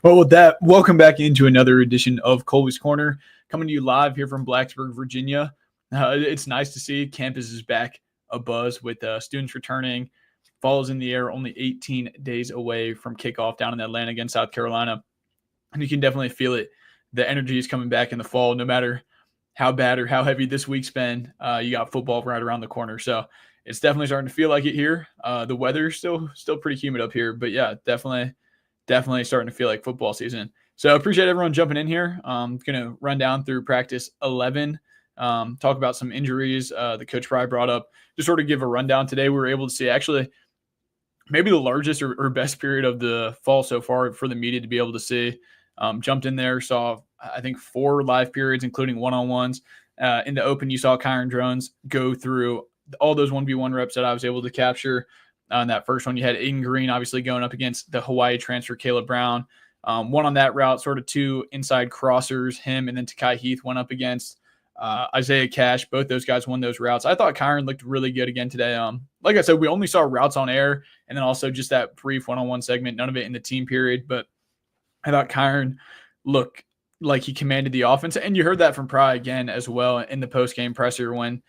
Well, with that, welcome back into another edition of Kolby's Corner, coming to you live here from Blacksburg, Virginia. It's nice to see campus is back abuzz with students returning. Fall is in the air, only 18 days away from kickoff down in Atlanta against South Carolina. And you can definitely feel it. The energy is coming back in the fall, no matter how bad or how heavy this week's been. You got football right around the corner. So it's definitely starting to feel like it here. The weather's still pretty humid up here, but yeah, definitely starting to feel like football season. So I appreciate everyone jumping in here. I'm going to run down through practice 11, talk about some injuries that Coach Fry brought up, just sort of give a rundown. Today we were able to see actually maybe the largest or best period of the fall so far for the media to be able to see. Jumped in there, saw I think 4 live periods, including one-on-ones. In the open, you saw Kyron Drones go through all those 1v1 reps that I was able to capture. On that first one, you had Aiden Green obviously going up against the Hawaii transfer Caleb Brown. One on that route, sort of 2 inside crossers, him and then Takai Heath went up against Isaiah Cash. Both those guys won those routes. I thought Kyron looked really good again today. Like I said, we only saw routes on air and then also just that brief one-on-one segment, none of it in the team period. But I thought Kyron looked like he commanded the offense. And you heard that from Pry again as well in the post-game presser when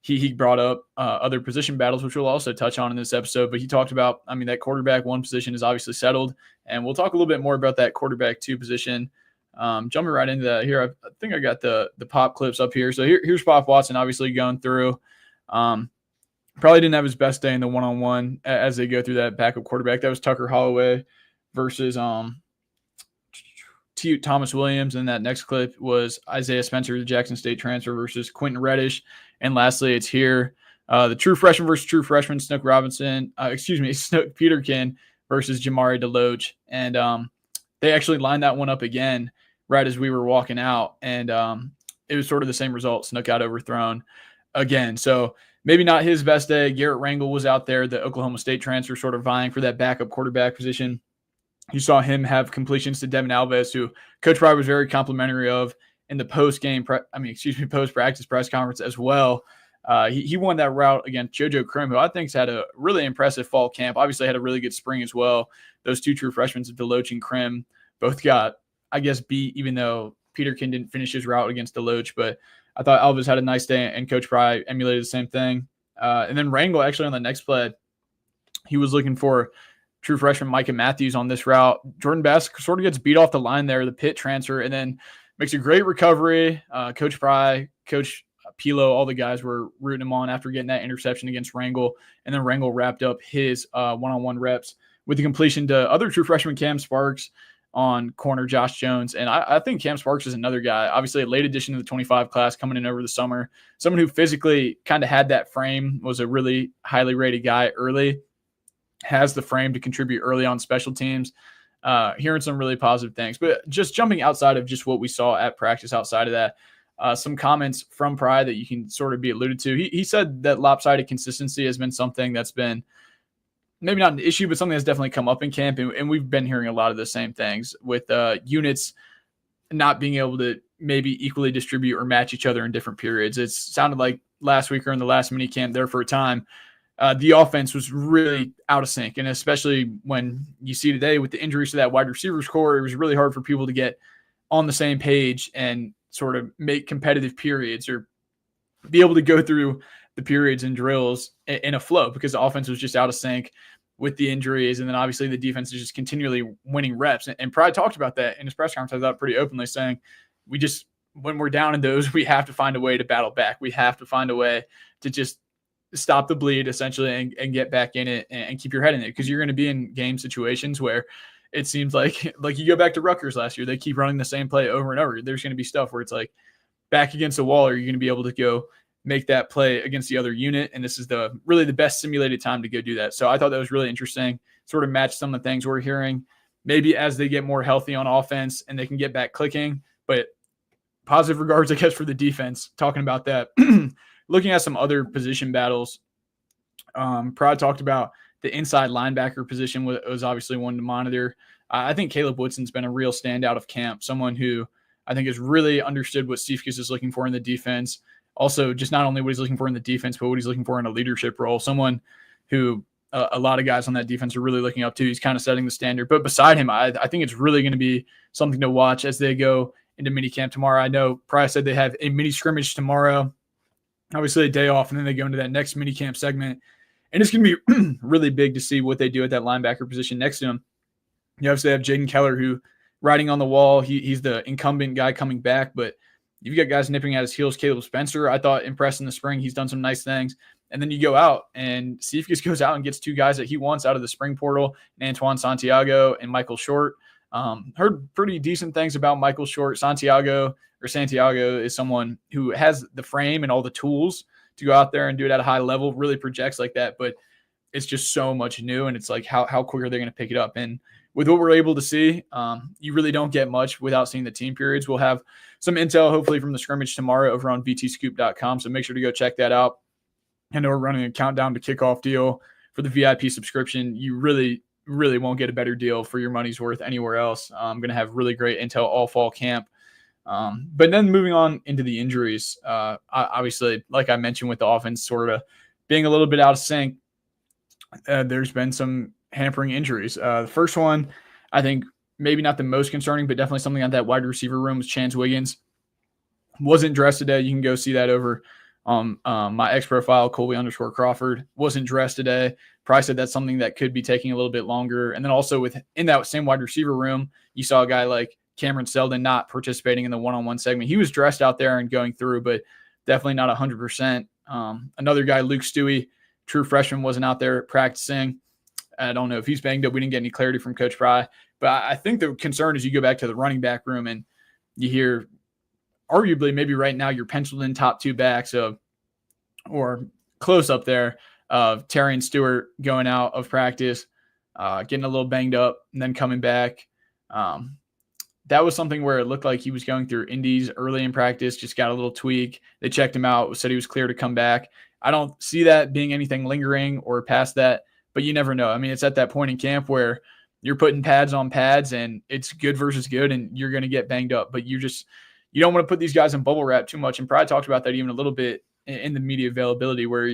he brought up other position battles, which we'll also touch on in this episode. But he talked about, that quarterback 1 position is obviously settled. And we'll talk a little bit more about that quarterback 2 position. Jumping right into that here, I think I got the pop clips up here. So here's Pop Watson obviously going through. Probably didn't have his best day in the one-on-one as they go through that backup quarterback. That was Tucker Holloway versus Thomas Williams. And that next clip was Isaiah Spencer, the Jackson State transfer, versus Quentin Reddish. And lastly, it's here. The true freshman versus true freshman, Snook Peterkin versus Jamari Deloach. And they actually lined that one up again right as we were walking out. And it was sort of the same result. Snook got overthrown again. So maybe not his best day. Garrett Rangel was out there, the Oklahoma State transfer, sort of vying for that backup quarterback position. You saw him have completions to Devin Alves, who Coach Fry was very complimentary of in the post-practice press conference as well. He won that route against JoJo Krim, who I think's had a really impressive fall camp. Obviously had a really good spring as well. Those 2 true freshmen, Deloach and Krim, both got, I guess, beat, even though Peterkin didn't finish his route against Deloach. But I thought Alves had a nice day, and Coach Fry emulated the same thing. And then Rangel, actually, on the next play, he was looking for true freshman Micah Matthews on this route. Jordan Bass sort of gets beat off the line there, the Pitt transfer, and then makes a great recovery. Coach Fry, Coach Pilo, all the guys were rooting him on after getting that interception against Rangel. And then Rangel wrapped up his one-on-one reps with the completion to other true freshman Cam Sparks on corner Josh Jones. And I think Cam Sparks is another guy, obviously a late addition to the 25 class coming in over the summer. Someone who physically kind of had that frame, was a really highly rated guy early, has the frame to contribute early on special teams. Hearing some really positive things. But just jumping outside of just what we saw at practice, outside of that, some comments from Pry that you can sort of be alluded to. He said that lopsided consistency has been something that's been maybe not an issue, but something that's definitely come up in camp. And we've been hearing a lot of the same things with units not being able to maybe equally distribute or match each other in different periods. It sounded like last week or in the last mini camp there for a time, the offense was really out of sync. And especially when you see today with the injuries to that wide receivers core, it was really hard for people to get on the same page and sort of make competitive periods or be able to go through the periods and drills in a flow, because the offense was just out of sync with the injuries. And then obviously the defense is just continually winning reps. And Pride talked about that in his press conference, I thought, pretty openly, saying when we're down in those, we have to find a way to battle back. We have to find a way to just stop the bleed essentially and get back in it and keep your head in it, because you're going to be in game situations where it seems like you go back to Rutgers last year, they keep running the same play over and over. There's going to be stuff where it's like back against the wall, or you're going to be able to go make that play against the other unit. And this is really the best simulated time to go do that. So I thought that was really interesting, sort of matched some of the things we're hearing maybe as they get more healthy on offense and they can get back clicking. But positive regards, I guess, for the defense, talking about that. Looking at some other position battles, Prod talked about the inside linebacker position was obviously one to monitor. I think Caleb Woodson's been a real standout of camp, someone who I think has really understood what Stevekes is looking for in the defense. Also, just not only what he's looking for in the defense, but what he's looking for in a leadership role. Someone who a lot of guys on that defense are really looking up to. He's kind of setting the standard. But beside him, I think it's really going to be something to watch as they go into minicamp tomorrow. I know Price said they have a mini scrimmage tomorrow, obviously a day off, and then they go into that next minicamp segment. And it's going to be really big to see what they do at that linebacker position next to him. You obviously have Jaden Keller, who riding on the wall. He's the incumbent guy coming back, but you've got guys nipping at his heels. Caleb Spencer, I thought impressed in the spring. He's done some nice things. And then you go out and Cephas goes out and gets two guys that he wants out of the spring portal, Antoine Santiago and Michael Short. Heard pretty decent things about Michael Short. Santiago is someone who has the frame and all the tools to go out there and do it at a high level, really projects like that. But it's just so much new, and it's like how quick are they going to pick it up? And with what we're able to see, you really don't get much without seeing the team periods. We'll have some intel, hopefully, from the scrimmage tomorrow over on vtscoop.com, so make sure to go check that out. I know we're running a countdown to kickoff deal for the VIP subscription. You really, really won't get a better deal for your money's worth anywhere else. I'm going to have really great intel all fall camp. But then moving on into the injuries, obviously, like I mentioned with the offense sort of being a little bit out of sync, there's been some hampering injuries. The first one, I think maybe not the most concerning, but definitely something on that wide receiver room was Chance Wiggins. Wasn't dressed today. You can go see that over on my X profile, Kolby_Crawford. Wasn't dressed today. Probably said that's something that could be taking a little bit longer. And then also in that same wide receiver room, you saw a guy like Cameron Seldon not participating in the one-on-one segment. He was dressed out there and going through, but definitely not 100%. Another guy, Luke Stewie, true freshman, wasn't out there practicing. I don't know if he's banged up. We didn't get any clarity from Coach Fry. But I think the concern is you go back to the running back room and you hear arguably maybe right now you're penciled in top two backs or close up there of Terry and Stewart going out of practice, getting a little banged up and then coming back. That was something where it looked like he was going through indies early in practice, just got a little tweak. They checked him out, said he was clear to come back. I don't see that being anything lingering or past that, but you never know. I mean, it's at that point in camp where you're putting pads on pads and it's good versus good and you're going to get banged up, but you don't want to put these guys in bubble wrap too much. And Pride talked about that even a little bit in the media availability where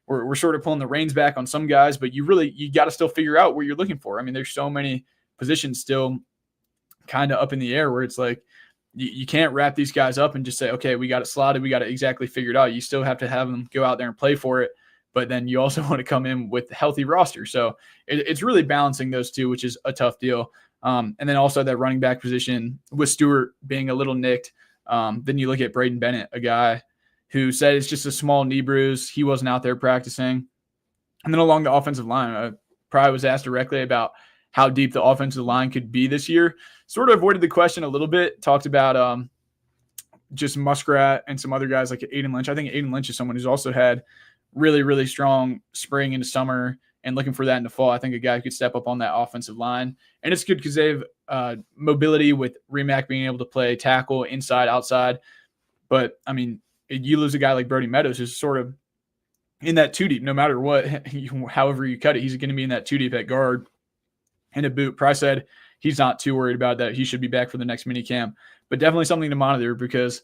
we're sort of pulling the reins back on some guys, but you got to still figure out what you're looking for. I mean, there's so many positions still kind of up in the air where it's like you can't wrap these guys up and just say, okay, we got it slotted, we got it exactly figured out. You still have to have them go out there and play for it, but then you also want to come in with a healthy roster. So it's really balancing those two, which is a tough deal. And then also that running back position with Stewart being a little nicked. Then you look at Braden Bennett, a guy who said it's just a small knee bruise. He wasn't out there practicing. And then along the offensive line, Pride was asked directly about how deep the offensive line could be this year. Sort of avoided the question a little bit, talked about just Muskrat and some other guys like Aiden Lynch. I think Aiden Lynch is someone who's also had really, really strong spring into summer and looking for that in the fall. I think a guy who could step up on that offensive line. And it's good because they have mobility with Remack being able to play tackle inside, outside. But, I mean, you lose a guy like Brody Meadows who's sort of in that two deep, no matter what, however you cut it, he's going to be in that two deep at guard and a boot. Price said he's not too worried about that. He should be back for the next mini camp, but definitely something to monitor because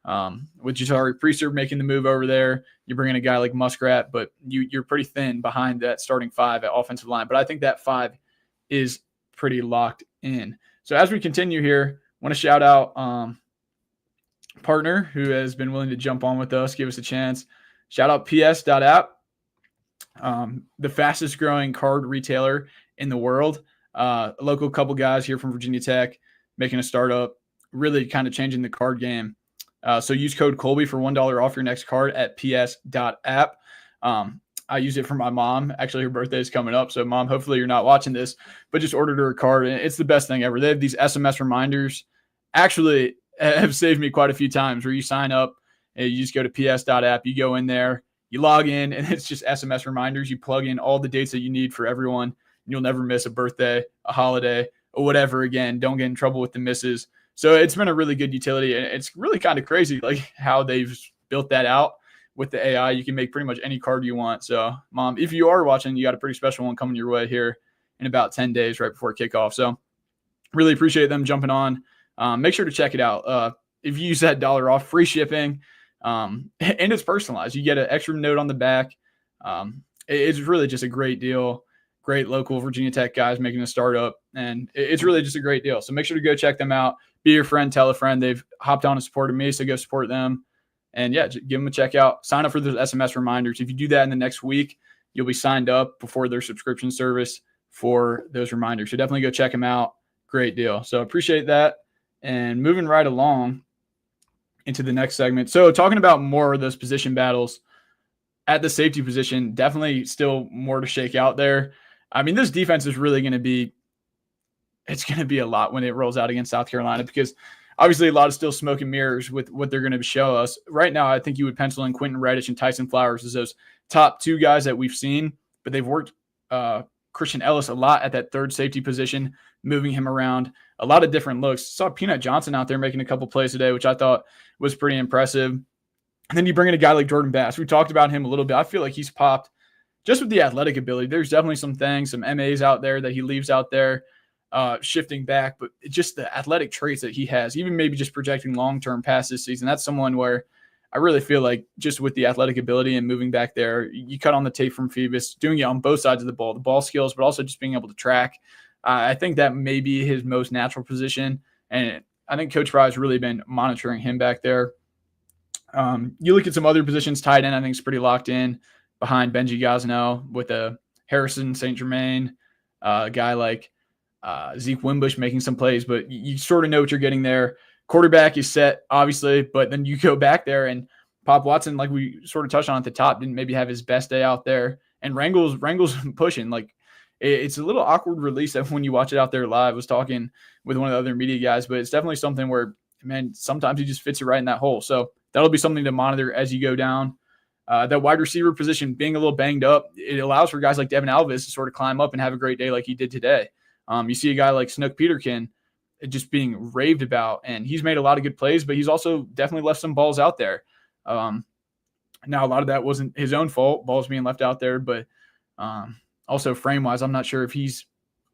with Jatari Priester making the move over there, you bring in a guy like Muskrat, but you're pretty thin behind that starting five at offensive line. But I think that five is pretty locked in. So as we continue here, I want to shout out partner who has been willing to jump on with us, give us a chance. Shout out PS.app, the fastest growing card retailer in the world. A local couple guys here from Virginia Tech making a startup, really kind of changing the card game. So use code Kolby for $1 off your next card at ps.app. I use it for my mom. Actually, her birthday is coming up. So, Mom, hopefully you're not watching this, but just ordered her a card. And it's the best thing ever. They have these SMS reminders. Actually, have saved me quite a few times where you sign up and you just go to ps.app. You go in there, you log in, and it's just SMS reminders. You plug in all the dates that you need for everyone. And you'll never miss a birthday, a holiday, or whatever. Again, don't get in trouble with the misses. So it's been a really good utility, and it's really kind of crazy like how they've built that out with the AI. You can make pretty much any card you want. So, Mom, if you are watching, you got a pretty special one coming your way here in about 10 days right before kickoff. So really appreciate them jumping on. Make sure to check it out. If you use that $1 off, free shipping, and it's personalized. You get an extra note on the back. it's really just a great deal. Great local Virginia Tech guys making a startup, and it's really just a great deal. So make sure to go check them out. Be your friend, tell a friend. They've hopped on and supported me, so go support them. And yeah, give them a check out. Sign up for those SMS reminders. If you do that in the next week, you'll be signed up before their subscription service for those reminders. So definitely go check them out. Great deal. So appreciate that. And moving right along into the next segment. So talking about more of those position battles at the safety position, definitely still more to shake out there. I mean, this defense is really going to be, it's going to be a lot when it rolls out against South Carolina, because obviously a lot of still smoke and mirrors with what they're going to show us. Right now, I think you would pencil in Quentin Reddish and Tyson Flowers as those top two guys that we've seen, but they've worked Christian Ellis a lot at that third safety position, moving him around. A lot of different looks. Saw Peanut Johnson out there making a couple plays today, which I thought was pretty impressive. And then you bring in a guy like Jordan Bass. We talked about him a little bit. I feel like he's popped just with the athletic ability. There's definitely some things, some MAs out there that he leaves out there shifting back, but just the athletic traits that he has, even maybe just projecting long-term past this season. That's someone where I really feel like just with the athletic ability and moving back there, you cut on the tape from Phoebus, doing it on both sides of the ball skills, but also just being able to track. I think that may be his most natural position. And I think Coach Fry has really been monitoring him back there. You look at some other positions, tight end, I think is pretty locked in behind Benji Gosnell with a Harrison St. Germain, a guy like Zeke Wimbush making some plays, but you sort of know what you're getting there. Quarterback is set, obviously, but then you go back there and Pop Watson, like we sort of touched on at the top, didn't maybe have his best day out there. And Wrangel's pushing. Like, it's a little awkward release when you watch it out there live. I was talking with one of the other media guys, but it's definitely something where, man, sometimes he just fits it right in that hole. So that'll be something to monitor as you go down. That wide receiver position being a little banged up, it allows for guys like Devin Alvis to sort of climb up and have a great day like he did today. You see a guy like Snook Peterkin just being raved about, and he's made a lot of good plays, but he's also definitely left some balls out there. Now, a lot of that wasn't his own fault, balls being left out there, but also frame-wise, I'm not sure if he's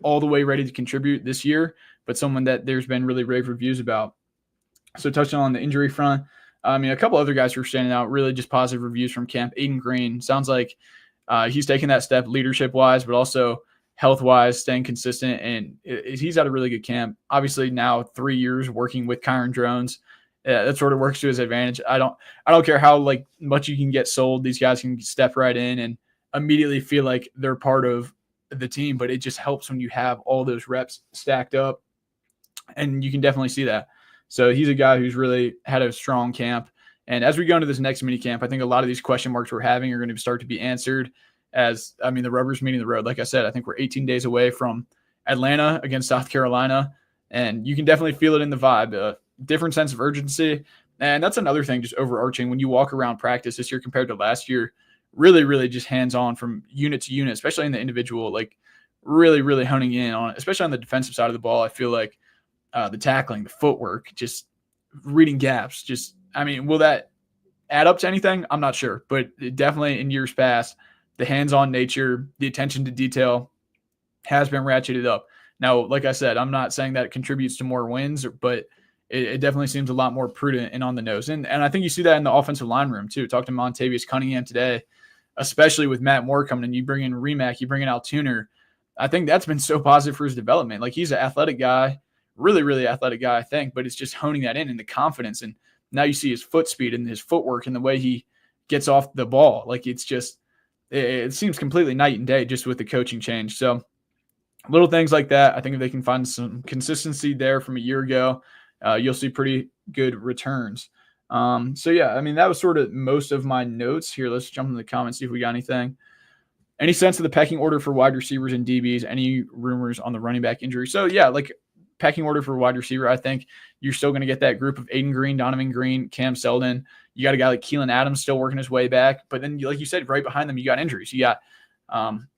all the way ready to contribute this year, but someone that there's been really rave reviews about. So touching on the injury front, I mean, a couple other guys who are standing out, really just positive reviews from camp. Aiden Green, sounds like he's taking that step leadership-wise, but also health-wise, staying consistent, and he's had a really good camp. Obviously, now 3 years working with Kyron Drones, that sort of works to his advantage. I don't care how like much you can get sold. These guys can step right in and immediately feel like they're part of the team, but it just helps when you have all those reps stacked up, and you can definitely see that. So he's a guy who's really had a strong camp. And as we go into this next mini camp, I think a lot of these question marks we're having are going to start to be answered as, I mean, the rubber's meeting the road. Like I said, I think we're 18 days away from Atlanta against South Carolina, and you can definitely feel it in the vibe, a different sense of urgency. And that's another thing just overarching when you walk around practice this year compared to last year, really, really just hands-on from unit to unit, especially in the individual, like really, really honing in on it, especially on the defensive side of the ball. I feel like the tackling, the footwork, just reading gaps, just, I mean, will that add up to anything? I'm not sure, but definitely in years past, the hands-on nature, the attention to detail has been ratcheted up. Now, like I said, I'm not saying that it contributes to more wins, but it definitely seems a lot more prudent and on the nose. And I think you see that in the offensive line room too. Talked to Montavious Cunningham today, especially with Matt Moore coming in. You bring in Remack, you bring in Altuner. I think that's been so positive for his development. Like, he's an athletic guy, really, really athletic guy, I think, but it's just honing that in and the confidence. And now you see his foot speed and his footwork and the way he gets off the ball. Like, it's just, it seems completely night and day just with the coaching change. So little things like that, I think if they can find some consistency there from a year ago, you'll see pretty good returns. So yeah, I mean, that was sort of most of my notes here. Let's jump into the comments, see if we got anything. Any sense of the pecking order for wide receivers and DBs? Any rumors on the running back injury? So yeah, like pecking order for wide receiver, I think you're still going to get that group of Aiden Green, Donovan Green, Cam Selden. You got a guy like Keelan Adams still working his way back. But then, like you said, right behind them, you got injuries. You got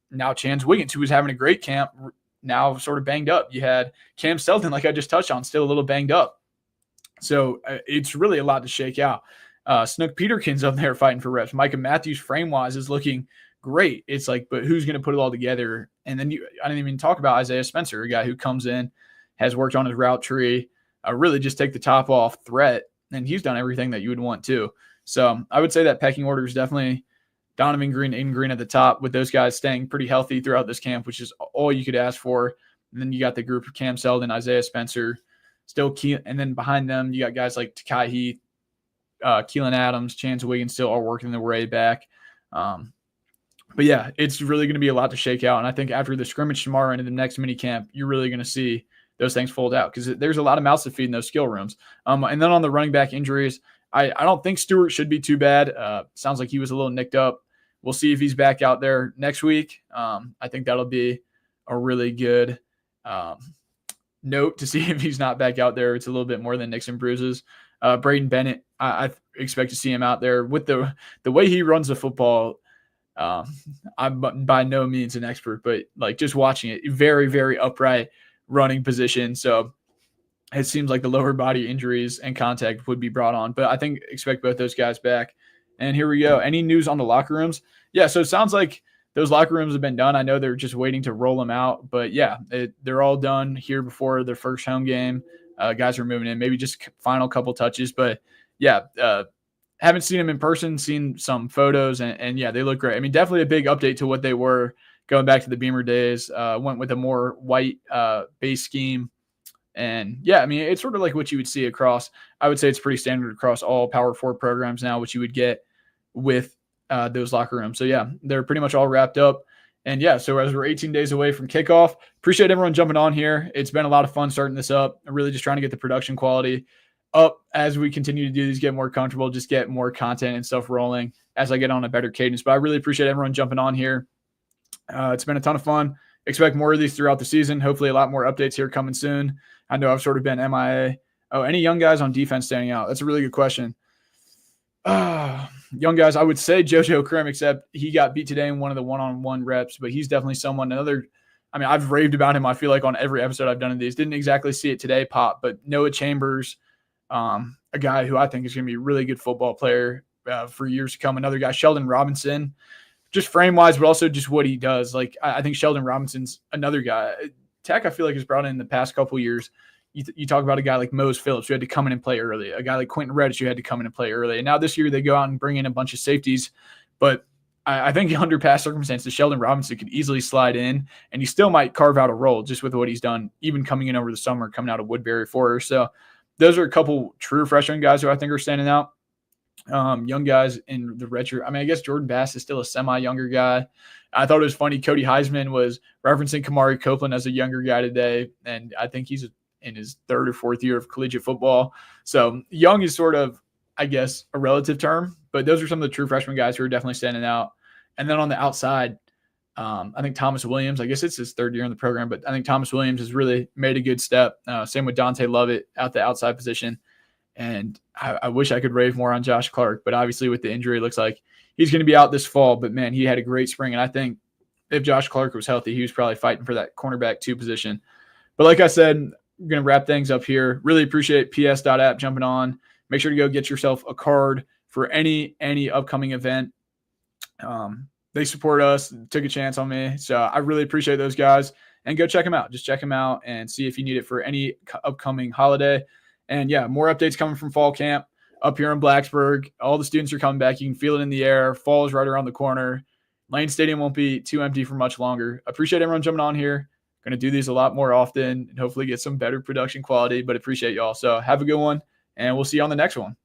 now Chance Wiggins, who was having a great camp, now sort of banged up. You had Cam Selden, like I just touched on, still a little banged up. So it's really a lot to shake out. Snook Peterkin's up there fighting for reps. Micah Matthews, frame-wise, is looking great. It's like, but who's going to put it all together? And then I didn't even talk about Isaiah Spencer, a guy who comes in, has worked on his route tree, really just take the top off threat, and he's done everything that you would want to. So I would say that pecking order is definitely Donovan Green, Aiden Green at the top, with those guys staying pretty healthy throughout this camp, which is all you could ask for. And then you got the group of Cam Seldon, Isaiah Spencer, still key, and then behind them you got guys like Takai Heath, Keelan Adams, Chance Wiggins still are working their way back. But yeah, it's really going to be a lot to shake out. And I think after the scrimmage tomorrow and in the next mini camp, you're really going to see those things fold out because there's a lot of mouths to feed in those skill rooms. And then on the running back injuries, I don't think Stewart should be too bad. Sounds like he was a little nicked up. We'll see if he's back out there next week. I think that'll be a really good note to see if he's not back out there. It's a little bit more than nicks and bruises. Braden Bennett, I expect to see him out there with the way he runs the football. I'm by no means an expert, but like just watching it, very, very upright running position. So it seems like the lower body injuries and contact would be brought on, but I think expect both those guys back. And here we go. Any news on the locker rooms? Yeah. So it sounds like those locker rooms have been done. I know they're just waiting to roll them out, but yeah, they're all done here before their first home game. Guys are moving in, maybe just final couple touches, but yeah, haven't seen them in person, seen some photos, and yeah, they look great. I mean, definitely a big update to what they were going back to the Beamer days. Went with a more white base scheme. And yeah, I mean, it's sort of like what you would see across, I would say it's pretty standard across all Power 4 programs now, what you would get with those locker rooms. So yeah, they're pretty much all wrapped up. And yeah, so as we're 18 days away from kickoff, appreciate everyone jumping on here. It's been a lot of fun starting this up. I'm really just trying to get the production quality up as we continue to do these, get more comfortable, just get more content and stuff rolling as I get on a better cadence. But I really appreciate everyone jumping on here. It's been a ton of fun. Expect more of these throughout the season. Hopefully a lot more updates here coming soon. I know I've sort of been MIA. Oh, any young guys on defense standing out? That's a really good question. Young guys, I would say JoJo Krim, except he got beat today in one of the one-on-one reps, but he's definitely someone, I've raved about him, I feel like, on every episode I've done of these. Didn't exactly see it today pop, but Noah Chambers, a guy who I think is going to be a really good football player for years to come. Another guy, Sheldon Robinson, just frame-wise, but also just what he does. Like, I think Sheldon Robinson's another guy. Tech, I feel like, has brought in the past couple of years. You talk about a guy like Mose Phillips who had to come in and play early, a guy like Quentin Reddish who had to come in and play early. And now this year they go out and bring in a bunch of safeties. But I think under past circumstances, Sheldon Robinson could easily slide in, and he still might carve out a role just with what he's done, even coming in over the summer, coming out of Woodbury Forest. So those are a couple true freshman guys who I think are standing out. Young guys in the redshirt. I guess Jordan Bass is still a semi-younger guy. I thought it was funny. Cody Heisman was referencing Kamari Copeland as a younger guy today, and I think he's in his third or fourth year of collegiate football. So young is sort of, I guess, a relative term, but those are some of the true freshman guys who are definitely standing out. And then on the outside, I think Thomas Williams, I guess it's his third year in the program, but I think Thomas Williams has really made a good step. Same with Dante Lovett at the outside position. And I wish I could rave more on Josh Clark, but obviously with the injury, it looks like he's going to be out this fall. But man, he had a great spring. And I think if Josh Clark was healthy, he was probably fighting for that cornerback 2 position. But like I said, we're going to wrap things up here. Really appreciate PS.app jumping on. Make sure to go get yourself a card for any upcoming event. They support us, took a chance on me. So I really appreciate those guys. And go check them out. Just check them out and see if you need it for any upcoming holiday. And yeah, more updates coming from fall camp up here in Blacksburg. All the students are coming back. You can feel it in the air. Fall is right around the corner. Lane Stadium won't be too empty for much longer. Appreciate everyone jumping on here. Going to do these a lot more often and hopefully get some better production quality, but appreciate y'all. So have a good one, and we'll see you on the next one.